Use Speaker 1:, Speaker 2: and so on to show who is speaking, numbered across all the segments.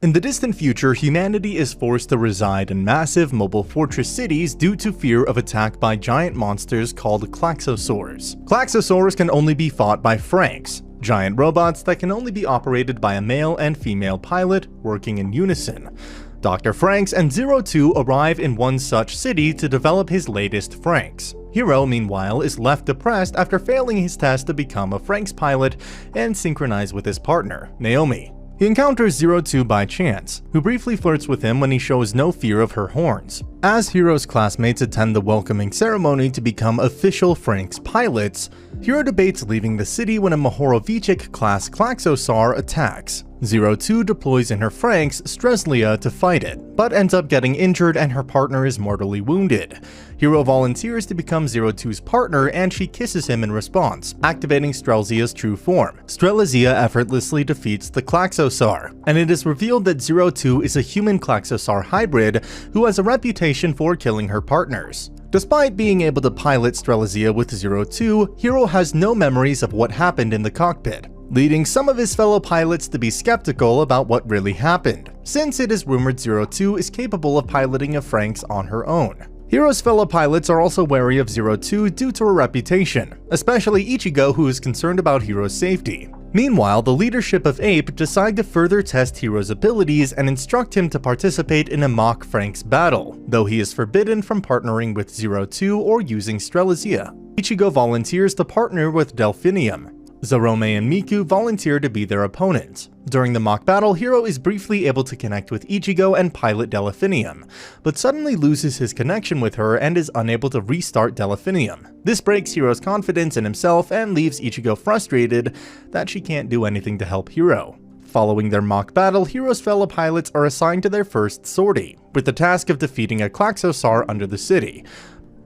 Speaker 1: In the distant future, humanity is forced to reside in massive mobile fortress cities due to fear of attack by giant monsters called klaxosaurs. Klaxosaurs can only be fought by Franxx, giant robots that can only be operated by a male and female pilot working in unison. Dr. Franxx and 02 arrive in one such city to develop his latest Franxx. Hiro, meanwhile, is left depressed after failing his test to become a Franxx pilot and synchronize with his partner, Naomi. He encounters 02 by chance, who briefly flirts with him when he shows no fear of her horns. As Hiro's classmates attend the welcoming ceremony to become official Franxx pilots, Hiro debates leaving the city when a Mohorovichik-class Klaxosaur attacks. 02 deploys in her Franxx, Strzelecka, to fight it, but ends up getting injured and her partner is mortally wounded. Hiro volunteers to become 02's partner and she kisses him in response, activating Strzelecka's true form. Strzelecka effortlessly defeats the Klaxosaur, and it is revealed that 02 is a human Klaxosaur hybrid who has a reputation for killing her partners. Despite being able to pilot Strzelecka with 02, Hiro has no memories of what happened in the cockpit, leading some of his fellow pilots to be skeptical about what really happened, since it is rumored 02 is capable of piloting a Franxx on her own. Hiro's fellow pilots are also wary of 02 due to her reputation, especially Ichigo, who is concerned about Hiro's safety. Meanwhile, the leadership of Ape decide to further test Hiro's abilities and instruct him to participate in a mock Franxx battle, though he is forbidden from partnering with 02 or using Strzelecka. Ichigo volunteers to partner with Delphinium. Zarome and Miku volunteer to be their opponents. During the mock battle, Hiro is briefly able to connect with Ichigo and pilot Delphinium, but suddenly loses his connection with her and is unable to restart Delphinium. This breaks Hiro's confidence in himself and leaves Ichigo frustrated that she can't do anything to help Hiro. Following their mock battle, Hiro's fellow pilots are assigned to their first sortie, with the task of defeating a Klaxosaur under the city.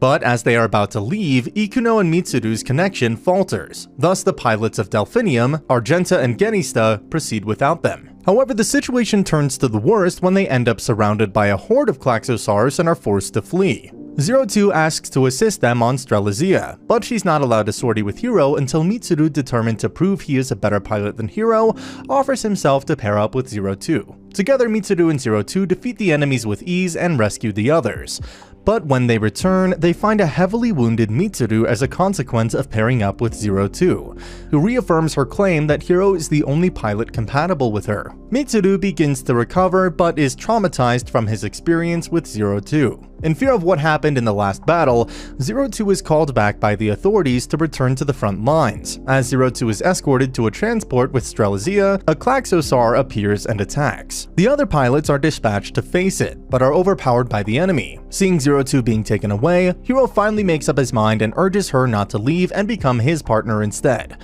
Speaker 1: But as they are about to leave, Ikuno and Mitsuru's connection falters. Thus, the pilots of Delphinium, Argenta and Genista, proceed without them. However, the situation turns to the worst when they end up surrounded by a horde of Klaxosaurs and are forced to flee. 02 asks to assist them on Strzelecka, but she's not allowed to sortie with Hiro until Mitsuru, determined to prove he is a better pilot than Hiro, offers himself to pair up with 02. Together, Mitsuru and 02 defeat the enemies with ease and rescue the others. But when they return, they find a heavily wounded Mitsuru as a consequence of pairing up with 02, who reaffirms her claim that Hiro is the only pilot compatible with her. Mitsuru begins to recover, but is traumatized from his experience with 02. In fear of what happened in the last battle, 02 is called back by the authorities to return to the front lines. As 02 is escorted to a transport with Strzelecka, a Klaxosaur appears and attacks. The other pilots are dispatched to face it, but are overpowered by the enemy. Seeing 02 being taken away, Hiro finally makes up his mind and urges her not to leave and become his partner instead.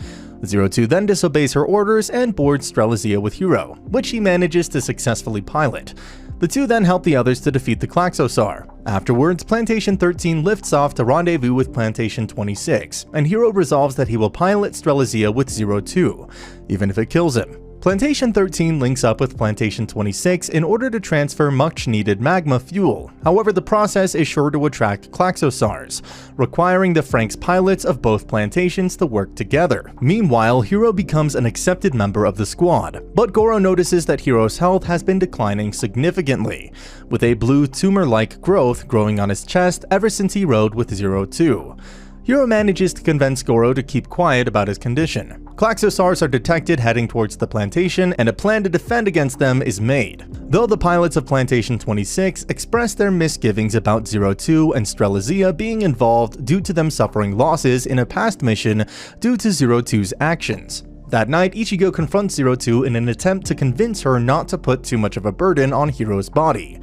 Speaker 1: 02 then disobeys her orders and boards Strzelecka with Hiro, which he manages to successfully pilot. The two then help the others to defeat the Klaxosaur. Afterwards, Plantation 13 lifts off to rendezvous with Plantation 26, and Hiro resolves that he will pilot Strzelecka with 02, even if it kills him. Plantation 13 links up with Plantation 26 in order to transfer much-needed magma fuel. However, the process is sure to attract Klaxosaurs, requiring the Franxx pilots of both plantations to work together. Meanwhile, Hiro becomes an accepted member of the squad, but Goro notices that Hiro's health has been declining significantly, with a blue tumor-like growth growing on his chest ever since he rode with 02. Hiro manages to convince Goro to keep quiet about his condition. Klaxosaurs are detected heading towards the plantation, and a plan to defend against them is made. Though the pilots of Plantation 26 express their misgivings about 02 and Strzelecka being involved due to them suffering losses in a past mission due to 02's actions. That night, Ichigo confronts 02 in an attempt to convince her not to put too much of a burden on Hiro's body,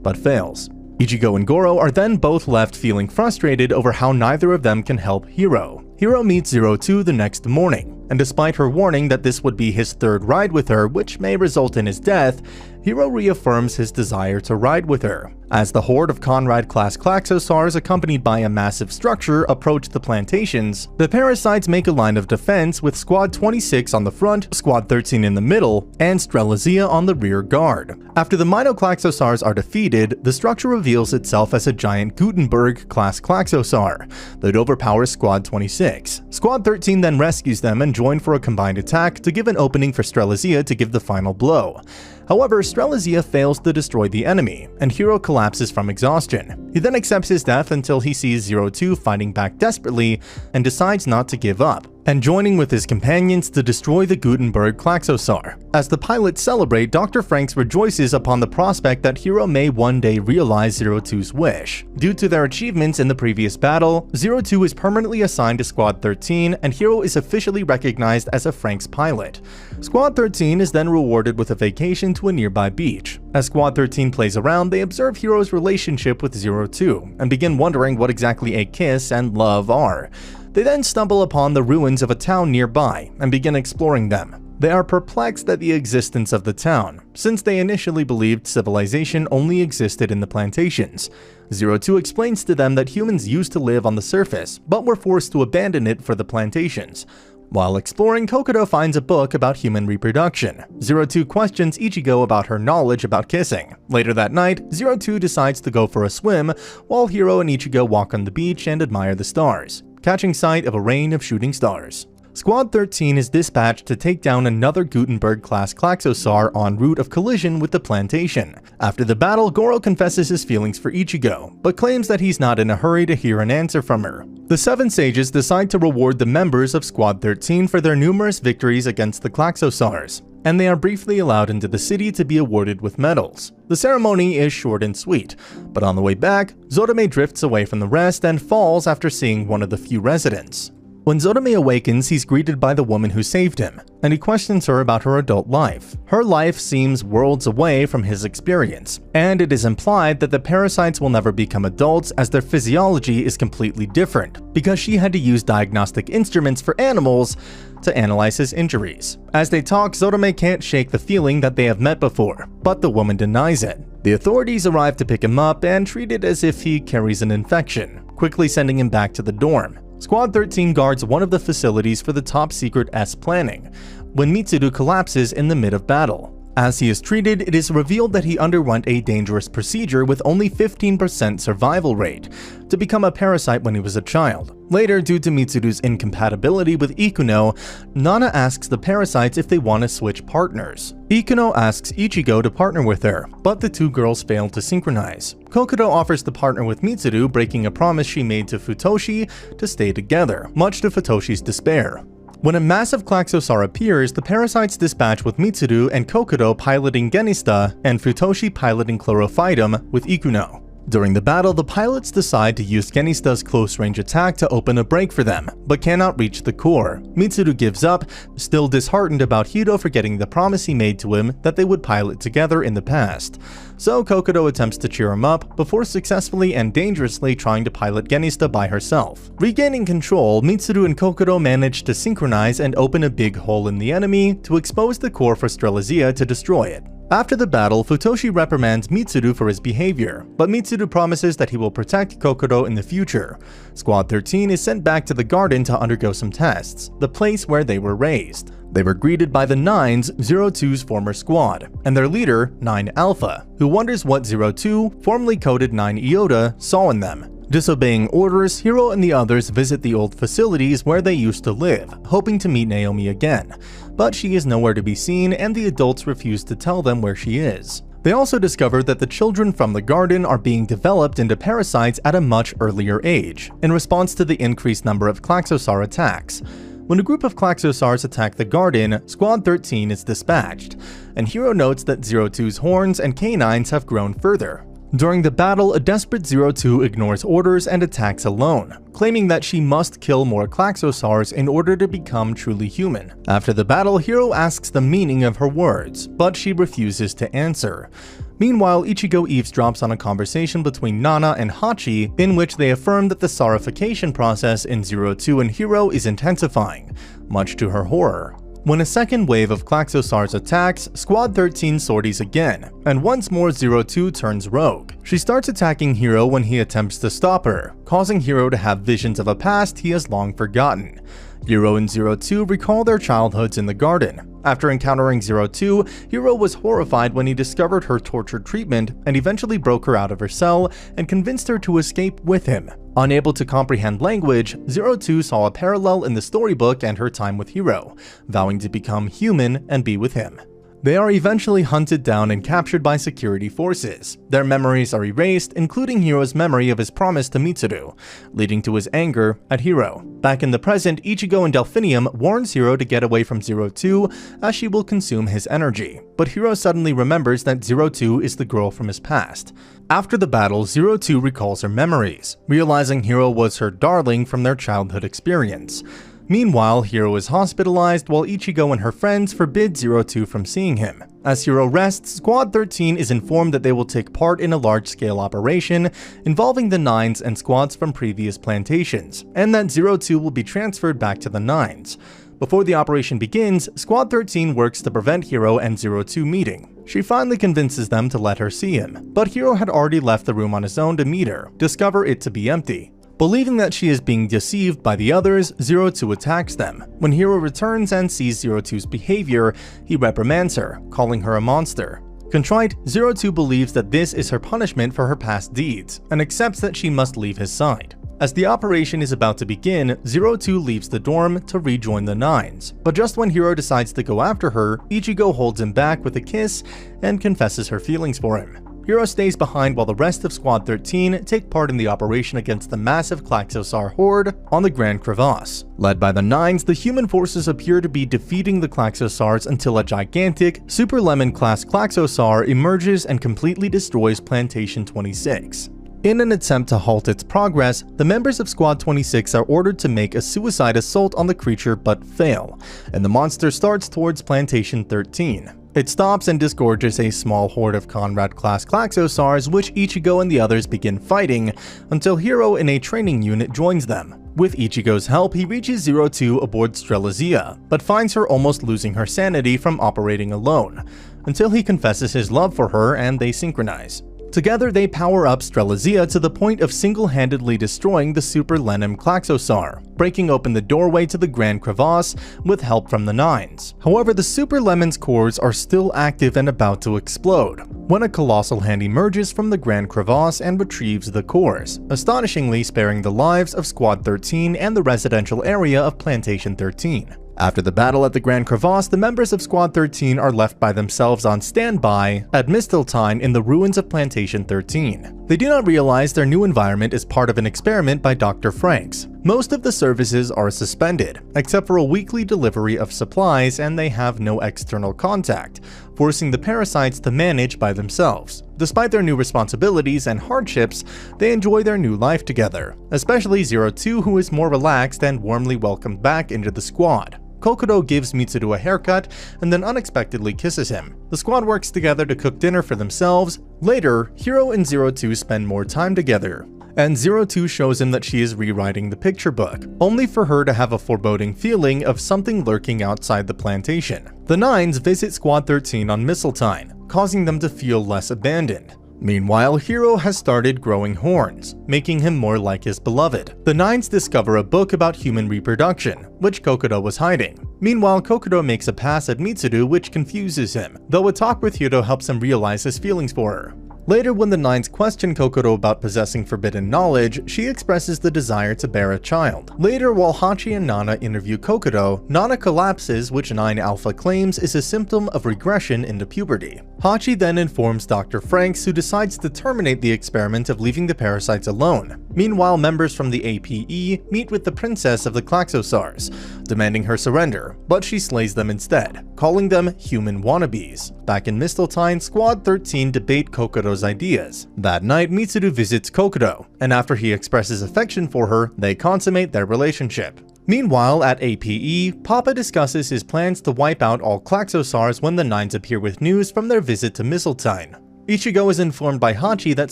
Speaker 1: but fails. Ichigo and Goro are then both left feeling frustrated over how neither of them can help Hiro. Hiro meets 02 the next morning, and despite her warning that this would be his third ride with her, which may result in his death, Hiro reaffirms his desire to ride with her. As the horde of Conrad-class Klaxosaurs accompanied by a massive structure approach the plantations, the parasites make a line of defense with Squad 26 on the front, Squad 13 in the middle, and Strzelecka on the rear guard. After the Mino-Klaxosaurs are defeated, the structure reveals itself as a giant Gutenberg-class Klaxosaur that overpowers Squad 26. Squad 13 then rescues them and join for a combined attack to give an opening for Strzelecka to give the final blow. However, Strelazia fails to destroy the enemy, and Hiro collapses from exhaustion. He then accepts his death until he sees 02 fighting back desperately and decides not to give up, and joining with his companions to destroy the Gutenberg Klaxosaur. As the pilots celebrate, Dr. Franxx rejoices upon the prospect that Hiro may one day realize 02's wish. Due to their achievements in the previous battle, 02 is permanently assigned to Squad 13, and Hiro is officially recognized as a Franxx pilot. Squad 13 is then rewarded with a vacation to a nearby beach. As Squad 13 plays around, they observe Hiro's relationship with 02, and begin wondering what exactly a kiss and love are. They then stumble upon the ruins of a town nearby and begin exploring them. They are perplexed at the existence of the town, since they initially believed civilization only existed in the plantations. 02 explains to them that humans used to live on the surface, but were forced to abandon it for the plantations. While exploring, Kokodo finds a book about human reproduction. 02 questions Ichigo about her knowledge about kissing. Later that night, 02 decides to go for a swim, while Hiro and Ichigo walk on the beach and admire the stars, catching sight of a rain of shooting stars. Squad 13 is dispatched to take down another Gutenberg-class Klaxosaur en route of collision with the plantation. After the battle, Goro confesses his feelings for Ichigo, but claims that he's not in a hurry to hear an answer from her. The Seven Sages decide to reward the members of Squad 13 for their numerous victories against the Klaxosaurs, and they are briefly allowed into the city to be awarded with medals. The ceremony is short and sweet, but on the way back, Zotome drifts away from the rest and falls after seeing one of the few residents. When Zotome awakens, he's greeted by the woman who saved him, and he questions her about her adult life. Her life seems worlds away from his experience, and it is implied that the parasites will never become adults as their physiology is completely different, because she had to use diagnostic instruments for animals to analyze his injuries. As they talk, Zotome can't shake the feeling that they have met before, but the woman denies it. The authorities arrive to pick him up and treat it as if he carries an infection, quickly sending him back to the dorm. Squad 13 guards one of the facilities for the top-secret S planning, when Mitsuru collapses in the mid of battle. As he is treated, it is revealed that he underwent a dangerous procedure with only 15% survival rate to become a parasite when he was a child. Later, due to Mitsuru's incompatibility with Ikuno, Nana asks the parasites if they want to switch partners. Ikuno asks Ichigo to partner with her, but the two girls fail to synchronize. Kokodo offers to partner with Mitsuru, breaking a promise she made to Futoshi to stay together, much to Futoshi's despair. When a massive Klaxosaur appears, the parasites dispatch with Mitsuru and Kokodo piloting Genista and Futoshi piloting Chlorophytum with Ikuno. During the battle, the pilots decide to use Genista's close-range attack to open a break for them, but cannot reach the core. Mitsuru gives up, still disheartened about Hiro forgetting the promise he made to him that they would pilot together in the past. So Kokodo attempts to cheer him up before successfully and dangerously trying to pilot Genista by herself. Regaining control, Mitsuru and Kokodo manage to synchronize and open a big hole in the enemy to expose the core for Strelazia to destroy it. After the battle, Futoshi reprimands Mitsuru for his behavior, but Mitsuru promises that he will protect Kokodo in the future. Squad 13 is sent back to the garden to undergo some tests, the place where they were raised. They were greeted by the 9's, 02's former squad, and their leader, 9 Alpha, who wonders what 02, formerly coded 9 Iota, saw in them. Disobeying orders, Hiro and the others visit the old facilities where they used to live, hoping to meet Naomi again. But she is nowhere to be seen, and the adults refuse to tell them where she is. They also discover that the children from the garden are being developed into parasites at a much earlier age, in response to the increased number of Klaxosaur attacks. When a group of Klaxosaurs attack the garden, Squad 13 is dispatched, and Hiro notes that 02's horns and canines have grown further. During the battle, a desperate 02 ignores orders and attacks alone, claiming that she must kill more Klaxosaurs in order to become truly human. After the battle, Hiro asks the meaning of her words, but she refuses to answer. Meanwhile, Ichigo eavesdrops on a conversation between Nana and Hachi in which they affirm that the saurification process in 02 and Hiro is intensifying, much to her horror. When a second wave of Klaxosaurs attacks, Squad 13 sorties again, and once more 02 turns rogue. She starts attacking Hiro when he attempts to stop her, causing Hiro to have visions of a past he has long forgotten. Hiro and 02 recall their childhoods in the garden. After encountering 02, Hiro was horrified when he discovered her tortured treatment and eventually broke her out of her cell and convinced her to escape with him. Unable to comprehend language, 02 saw a parallel in the storybook and her time with Hiro, vowing to become human and be with him. They are eventually hunted down and captured by security forces. Their memories are erased, including Hiro's memory of his promise to Mitsuru, leading to his anger at Hiro. Back in the present, Ichigo and Delphinium warns Hiro to get away from 02 as she will consume his energy, but Hiro suddenly remembers that 02 is the girl from his past. After the battle, 02 recalls her memories, realizing Hiro was her darling from their childhood experience. Meanwhile, Hiro is hospitalized while Ichigo and her friends forbid 02 from seeing him. As Hiro rests, Squad 13 is informed that they will take part in a large-scale operation involving the Nines and squads from previous plantations, and that 02 will be transferred back to the Nines. Before the operation begins, Squad 13 works to prevent Hiro and 02 meeting. She finally convinces them to let her see him, but Hiro had already left the room on his own to meet her, discover it to be empty. Believing that she is being deceived by the others, 02 attacks them. When Hiro returns and sees 02's behavior, he reprimands her, calling her a monster. Contrite, 02 believes that this is her punishment for her past deeds, and accepts that she must leave his side. As the operation is about to begin, 02 leaves the dorm to rejoin the Nines, but just when Hiro decides to go after her, Ichigo holds him back with a kiss and confesses her feelings for him. Hiro stays behind while the rest of Squad 13 take part in the operation against the massive Klaxosar horde on the Grand Crevasse. Led by the Nines, the human forces appear to be defeating the Klaxosars until a gigantic, Super Lemon-class Klaxosar emerges and completely destroys Plantation 26. In an attempt to halt its progress, the members of Squad 26 are ordered to make a suicide assault on the creature but fail, and the monster starts towards Plantation 13. It stops and disgorges a small horde of Conrad-class Klaxosars, which Ichigo and the others begin fighting, until Hiro in a training unit joins them. With Ichigo's help, he reaches 02 aboard Strelazia, but finds her almost losing her sanity from operating alone, until he confesses his love for her and they synchronize. Together, they power up Strelazia to the point of single-handedly destroying the Super Lenim Klaxosar, breaking open the doorway to the Grand Crevasse with help from the Nines. However, the Super Lemon's cores are still active and about to explode, when a colossal hand emerges from the Grand Crevasse and retrieves the cores, astonishingly sparing the lives of Squad 13 and the residential area of Plantation 13. After the battle at the Grand Crevasse, the members of Squad 13 are left by themselves on standby at Misteltein in the ruins of Plantation 13. They do not realize their new environment is part of an experiment by Dr. Franxx. Most of the services are suspended, except for a weekly delivery of supplies, and they have no external contact, forcing the parasites to manage by themselves. Despite their new responsibilities and hardships, they enjoy their new life together, especially 02, who is more relaxed and warmly welcomed back into the squad. Kokodo gives Mitsuru a haircut and then unexpectedly kisses him. The squad works together to cook dinner for themselves. Later, Hiro and 02 spend more time together, and 02 shows him that she is rewriting the picture book, only for her to have a foreboding feeling of something lurking outside the plantation. The Nines visit Squad 13 on Misteltein, causing them to feel less abandoned. Meanwhile, Hiro has started growing horns, making him more like his beloved. The Nines discover a book about human reproduction, which Kokodo was hiding. Meanwhile, Kokodo makes a pass at Mitsuru, which confuses him, though a talk with Hiro helps him realize his feelings for her. Later, when the Nines question Kokodo about possessing forbidden knowledge, she expresses the desire to bear a child. Later, while Hachi and Nana interview Kokodo, Nana collapses, which 9 Alpha claims is a symptom of regression into puberty. Hachi then informs Dr. Franxx, who decides to terminate the experiment of leaving the parasites alone. Meanwhile, members from the APE meet with the princess of the Klaxosars, demanding her surrender, but she slays them instead, calling them human wannabes. Back in Misteltein, Squad 13 debate Kokodo's ideas. That night, Mitsuru visits Kokodo, and after he expresses affection for her, they consummate their relationship. Meanwhile, at APE, Papa discusses his plans to wipe out all Klaxosars when the Nines appear with news from their visit to Misteltein. Ichigo is informed by Hachi that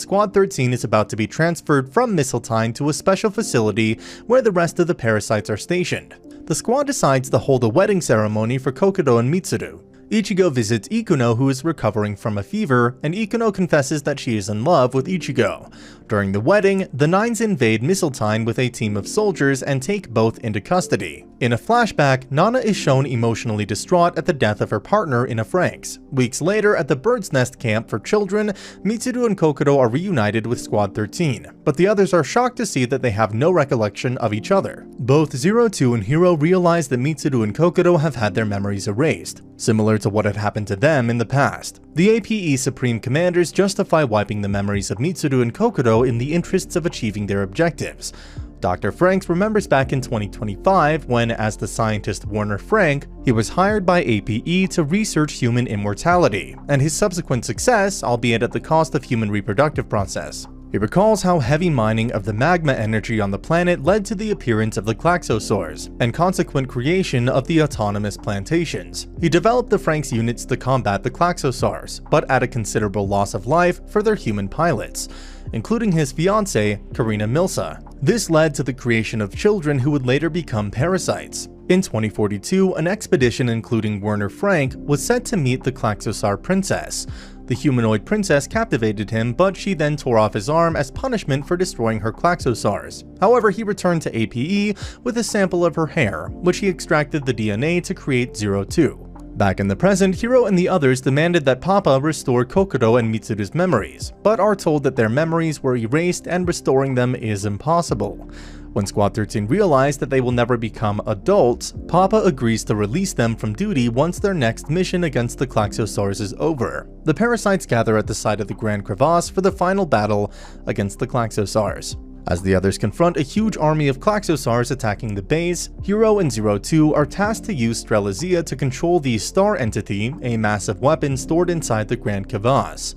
Speaker 1: Squad 13 is about to be transferred from Misteltein to a special facility where the rest of the parasites are stationed. The squad decides to hold a wedding ceremony for Kokodo and Mitsuru. Ichigo visits Ikuno, who is recovering from a fever, and Ikuno confesses that she is in love with Ichigo. During the wedding, the Nines invade Misteltein with a team of soldiers and take both into custody. In a flashback, Nana is shown emotionally distraught at the death of her partner in a Franxx. Weeks later, at the Bird's Nest camp for children, Mitsuru and Kokodo are reunited with Squad 13, but the others are shocked to see that they have no recollection of each other. Both 02 and Hiro realize that Mitsuru and Kokodo have had their memories erased, Similar to what had happened to them in the past, the APE Supreme Commanders justify wiping the memories of Mitsuru and Kokodo in the interests of achieving their objectives. Dr. Franxx remembers back in 2025 when, as the scientist Werner Frank, he was hired by APE to research human immortality, and his subsequent success, albeit at the cost of human reproductive process. He recalls how heavy mining of the magma energy on the planet led to the appearance of the Klaxosaurs, and consequent creation of the autonomous plantations. He developed the Franxx units to combat the Klaxosaurs, but at a considerable loss of life for their human pilots, including his fiancée, Karina Milsa. This led to the creation of children who would later become parasites. In 2042, an expedition including Werner Frank was set to meet the Klaxosaur princess. The humanoid princess captivated him, but she then tore off his arm as punishment for destroying her Klaxosaurs. However, he returned to APE with a sample of her hair, which he extracted the DNA to create 02. Back in the present, Hiro and the others demanded that Papa restore Kokodo and Mitsuru's memories, but are told that their memories were erased and restoring them is impossible. When Squad 13 realized that they will never become adults, Papa agrees to release them from duty once their next mission against the Klaxosaurs is over. The parasites gather at the side of the Grand Crevasse for the final battle against the Klaxosaurs. As the others confront a huge army of Klaxosaurs attacking the base, Hiro and 02 are tasked to use Strelazia to control the Star Entity, a massive weapon stored inside the Grand Crevasse.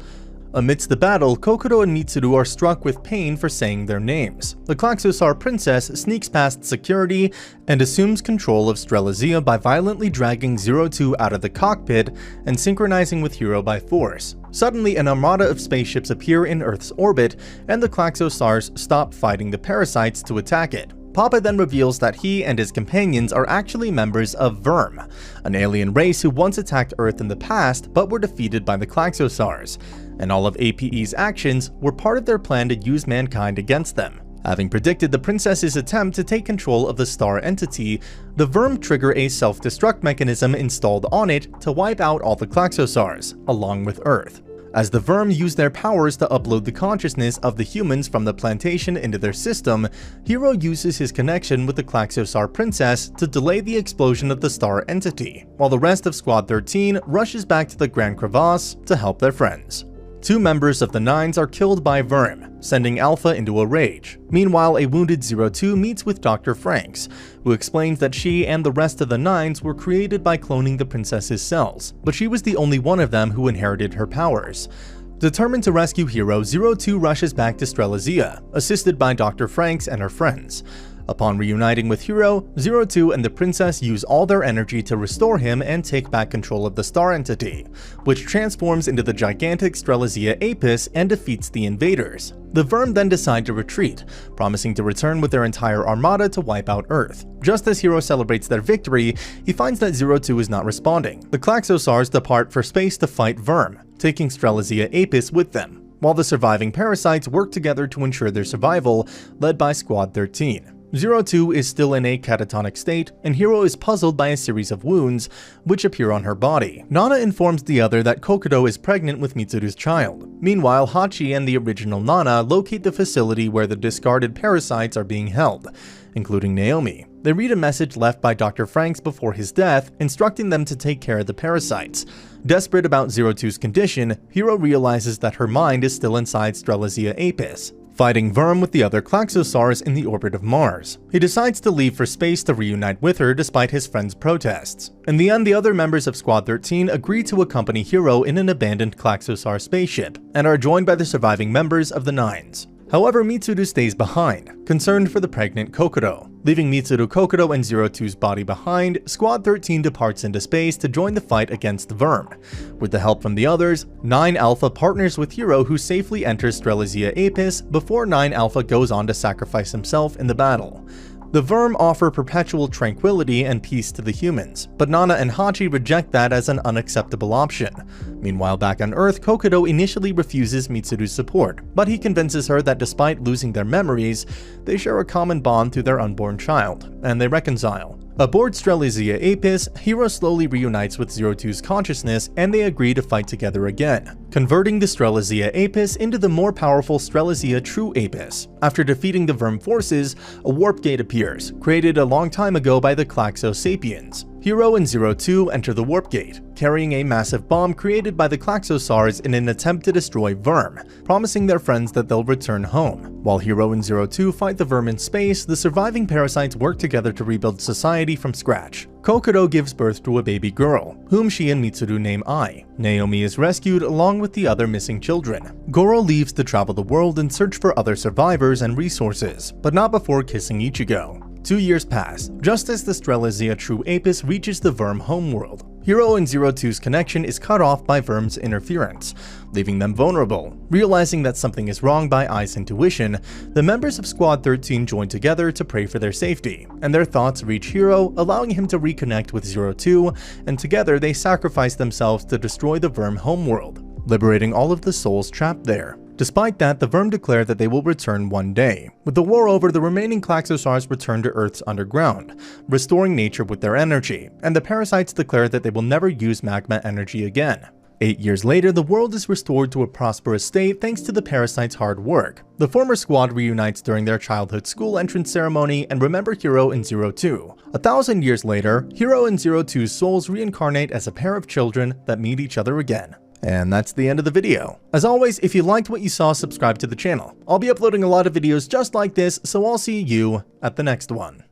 Speaker 1: Amidst the battle, Kokodo and Mitsuru are struck with pain for saying their names. The Klaxosaur princess sneaks past security and assumes control of Strelazia by violently dragging 02 out of the cockpit and synchronizing with Hiro by force. Suddenly, an armada of spaceships appear in Earth's orbit, and the Klaxosaurs stop fighting the parasites to attack it. Papa then reveals that he and his companions are actually members of Verm, an alien race who once attacked Earth in the past but were defeated by the Klaxosaurs, and all of APE's actions were part of their plan to use mankind against them. Having predicted the princess's attempt to take control of the Star Entity, the Verm trigger a self-destruct mechanism installed on it to wipe out all the Klaxosaurs, along with Earth. As the Verm use their powers to upload the consciousness of the humans from the plantation into their system, Hiro uses his connection with the Klaxosaur princess to delay the explosion of the Star Entity, while the rest of Squad 13 rushes back to the Grand Crevasse to help their friends. 2 members of the Nines are killed by Verm, sending Alpha into a rage. Meanwhile, a wounded 02 meets with Dr. Franxx, who explains that she and the rest of the Nines were created by cloning the princess's cells, but she was the only one of them who inherited her powers. Determined to rescue Hiro, 02 rushes back to Strelazia, assisted by Dr. Franxx and her friends. Upon reuniting with Hiro, 02 and the princess use all their energy to restore him and take back control of the Star Entity, which transforms into the gigantic Strelazia Apis and defeats the invaders. The Verm then decide to retreat, promising to return with their entire armada to wipe out Earth. Just as Hiro celebrates their victory, he finds that 02 is not responding. The Klaxosaurs depart for space to fight Verm, taking Strelazia Apis with them, while the surviving parasites work together to ensure their survival, led by Squad 13. 02 is still in a catatonic state, and Hiro is puzzled by a series of wounds which appear on her body. Nana informs the other that Kokodo is pregnant with Mitsuru's child. Meanwhile, Hachi and the original Nana locate the facility where the discarded parasites are being held, including Naomi. They read a message left by Dr. Franxx before his death, instructing them to take care of the parasites. Desperate about 02's condition, Hiro realizes that her mind is still inside Strelazia Apis, fighting Verm with the other Klaxosaurs in the orbit of Mars. He decides to leave for space to reunite with her despite his friend's protests. In the end, the other members of Squad 13 agree to accompany Hiro in an abandoned Klaxosaur spaceship, and are joined by the surviving members of the Nines. However, Mitsuru stays behind, concerned for the pregnant Kokodo. Leaving Mitsuru, Kokodo, and 02's body behind, Squad 13 departs into space to join the fight against Verm. With the help from the others, 9 Alpha partners with Hiro, who safely enters Strelazia Apis before 9 Alpha goes on to sacrifice himself in the battle. The Verm offer perpetual tranquility and peace to the humans, but Nana and Hachi reject that as an unacceptable option. Meanwhile, back on Earth, Kokodo initially refuses Mitsuru's support, but he convinces her that despite losing their memories, they share a common bond through their unborn child, and they reconcile. Aboard Strelazia Apis, Hiro slowly reunites with 02's consciousness, and they agree to fight together again, converting the Strelazia Apis into the more powerful Strelazia True Apis. After defeating the Verm forces, a warp gate appears, created a long time ago by the Klaxo Sapiens. Hero and Zero Two enter the warp gate, carrying a massive bomb created by the Klaxosaurs in an attempt to destroy Verm, promising their friends that they'll return home. While Hero and Zero Two fight the Verm in space, the surviving parasites work together to rebuild society from scratch. Kokoro gives birth to a baby girl, whom she and Mitsuru name Ai. Naomi is rescued along with the other missing children. Goro leaves to travel the world and search for other survivors and resources, but not before kissing Ichigo. 2 years pass, just as the Strelizia true Apis reaches the Verm homeworld. Hero and Zero Two's connection is cut off by Verm's interference, leaving them vulnerable. Realizing that something is wrong by Ai's intuition, the members of Squad 13 join together to pray for their safety, and their thoughts reach Hero, allowing him to reconnect with Zero Two, and together they sacrifice themselves to destroy the Verm homeworld, liberating all of the souls trapped there. Despite that, the Verm declare that they will return one day. With the war over, the remaining Klaxosaurs return to Earth's underground, restoring nature with their energy, and the parasites declare that they will never use magma energy again. 8 years later, the world is restored to a prosperous state thanks to the parasites' hard work. The former squad reunites during their childhood school entrance ceremony and remember Hero and Zero Two. 1,000 years later, Hero and Zero Two's souls reincarnate as a pair of children that meet each other again. And that's the end of the video. As always, if you liked what you saw, subscribe to the channel. I'll be uploading a lot of videos just like this, so I'll see you at the next one.